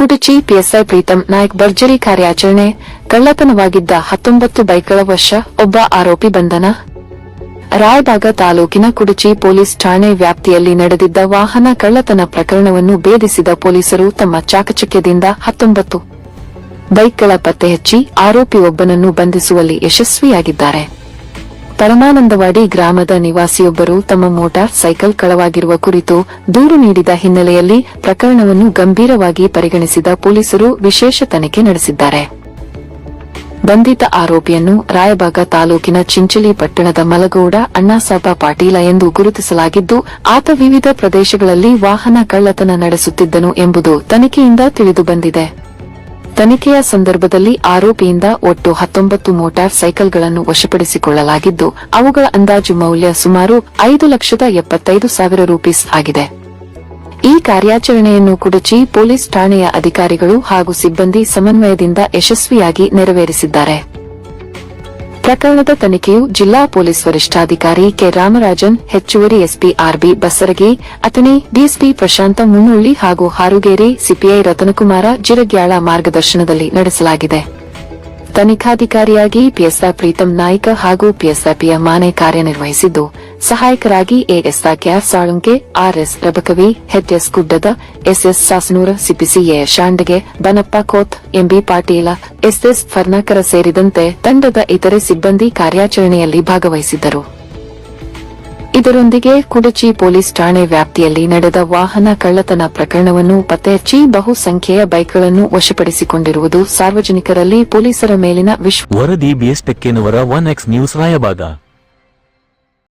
Kudachi PSI Preetham Naik ಭರ್ಜರಿ ಕಾರ್ಯಾಚರಣೆ. ಕಳ್ಳತನವಾಗಿದ್ದ 19 ಬೈಕ್ಗಳ ವಶ, ಒಬ್ಬ ಆರೋಪಿ ಬಂಧನ. ರಾಯಬಾಗ ತಾಲೂಕಿನ ಕುಡಚಿ ಪೊಲೀಸ್ ಠಾಣೆ ವ್ಯಾಪ್ತಿಯಲ್ಲಿ ನಡೆದಿದ್ದ ವಾಹನ ಕಳ್ಳತನ ಪ್ರಕರಣವನ್ನು ಭೇದಿಸಿದ ಪೊಲೀಸರು ತಮ್ಮ ಚಾಕಚಕ್ಯದಿಂದ 19 ಬೈಕ್ಗಳ ಪತ್ತೆ ಹಚ್ಚಿ ಆರೋಪಿಯೊಬ್ಬನನ್ನು ಬಂಧಿಸುವಲ್ಲಿ ಯಶಸ್ವಿಯಾಗಿದ್ದಾರೆ. ಪರಮಾನಂದವಾಡಿ ಗ್ರಾಮದ ನಿವಾಸಿಯೊಬ್ಬರು ತಮ್ಮ ಮೋಟಾರ್ ಸೈಕಲ್ ಕಳವಾಗಿರುವ ಕುರಿತು ದೂರು ನೀಡಿದ ಹಿನ್ನೆಲೆಯಲ್ಲಿ ಪ್ರಕರಣವನ್ನು ಗಂಭೀರವಾಗಿ ಪರಿಗಣಿಸಿದ ಪೊಲೀಸರು ವಿಶೇಷ ತನಿಖೆ ನಡೆಸಿದ್ದಾರೆ. ಬಂಧಿತ ಆರೋಪಿಯನ್ನು ರಾಯಬಾಗ ತಾಲೂಕಿನ ಚಿಂಚಲಿ ಪಟ್ಟಣದ ಮಲಗೌಡ ಅಣ್ಣಾಸಾಬ ಪಾಟೀಲ ಎಂದು ಗುರುತಿಸಲಾಗಿದ್ದು, ಆತ ವಿವಿಧ ಪ್ರದೇಶಗಳಲ್ಲಿ ವಾಹನ ಕಳ್ಳತನ ನಡೆಸುತ್ತಿದ್ದನು ಎಂಬುದು ತನಿಖೆಯಿಂದ ತಿಳಿದುಬಂದಿದೆ. ತನಿಖೆಯ ಸಂದರ್ಭದಲ್ಲಿ ಆರೋಪಿಯಿಂದ ಒಟ್ಟು 19 ಮೋಟಾರ್ ಸೈಕಲ್ಗಳನ್ನು ವಶಪಡಿಸಿಕೊಳ್ಳಲಾಗಿದ್ದು, ಅವುಗಳ ಅಂದಾಜು ಮೌಲ್ಯ ಸುಮಾರು 5,75,000 ರೂಪೀಸ್ ಆಗಿದೆ. ಈ ಕಾರ್ಯಾಚರಣೆಯನ್ನು ಕುಡಚಿ ಪೊಲೀಸ್ ಠಾಣೆಯ ಅಧಿಕಾರಿಗಳು ಹಾಗೂ ಸಿಬ್ಬಂದಿ ಸಮನ್ವಯದಿಂದ ಯಶಸ್ವಿಯಾಗಿ ನೆರವೇರಿಸಿದ್ದಾರೆ. ಪ್ರಕರಣದ ತನಿಖೆಯು ಜಿಲ್ಲಾ ಪೊಲೀಸ್ ವರಿಷ್ಠಾಧಿಕಾರಿ ಕೆ ರಾಮರಾಜನ್, ಹೆಚ್ಚುವರಿ ಎಸ್ಪಿ ಆರ್ಬಿ ಬಸರಗಿ, ಅತನಿ ಡಿಎಸ್ಪಿ ಪ್ರಶಾಂತ ಮುನ್ನುಳ್ಳಿ ಹಾಗೂ ಹಾರುಗೇರಿ ಸಿಪಿಐ ರತನಕುಮಾರ ಜಿರಗ್ಯಾಳ ಮಾರ್ಗದರ್ಶನದಲ್ಲಿ ನಡೆಸಲಾಗಿದೆ. ತನಿಖಾಧಿಕಾರಿಯಾಗಿ ಪಿಎಸ್ಐ ಪ್ರೀತಂ ನಾಯ್ಕ ಹಾಗೂ ಪಿಎಸ್ಐ ಪಿಯ ಮಾನೆ ಕಾರ್ಯನಿರ್ವಹಿಸಿದ್ದು, ಸಹಾಯಕರಾಗಿ ASI KR Salunke, RS Rabakavi, HS Guddad, SS Sasanur, CPCA Shandage, Banappa Koth, MB Patil, SS Farnakar ಸೇರಿದಂತೆ ತಂಡದ ಇತರೆ ಸಿಬ್ಬಂದಿ ಕಾರ್ಯಾಚರಣೆಯಲ್ಲಿ ಭಾಗವಹಿಸಿದ್ದರು. ಇದರೊಂದಿಗೆ ಕುಡಚಿ ಪೊಲೀಸ್ ಠಾಣೆ ವ್ಯಾಪ್ತಿಯಲ್ಲಿ ನಡೆದ ವಾಹನ ಕಳ್ಳತನ ಪ್ರಕರಣವನ್ನು ಪತ್ತೆಹಚ್ಚಿ ಬಹುಸಂಖ್ಯೆಯ ಬೈಕ್ಗಳನ್ನು ವಶಪಡಿಸಿಕೊಂಡಿರುವುದು ಸಾರ್ವಜನಿಕರಲ್ಲಿ ಪೊಲೀಸರ ಮೇಲಿನ ವಿಶ್ವಾಸ. ವರದಿ ಬಿಎಸ್ ಟೆಕ್ಕೇನವರ 1x ನ್ಯೂಸ್ ರಾಯಬಾಗ.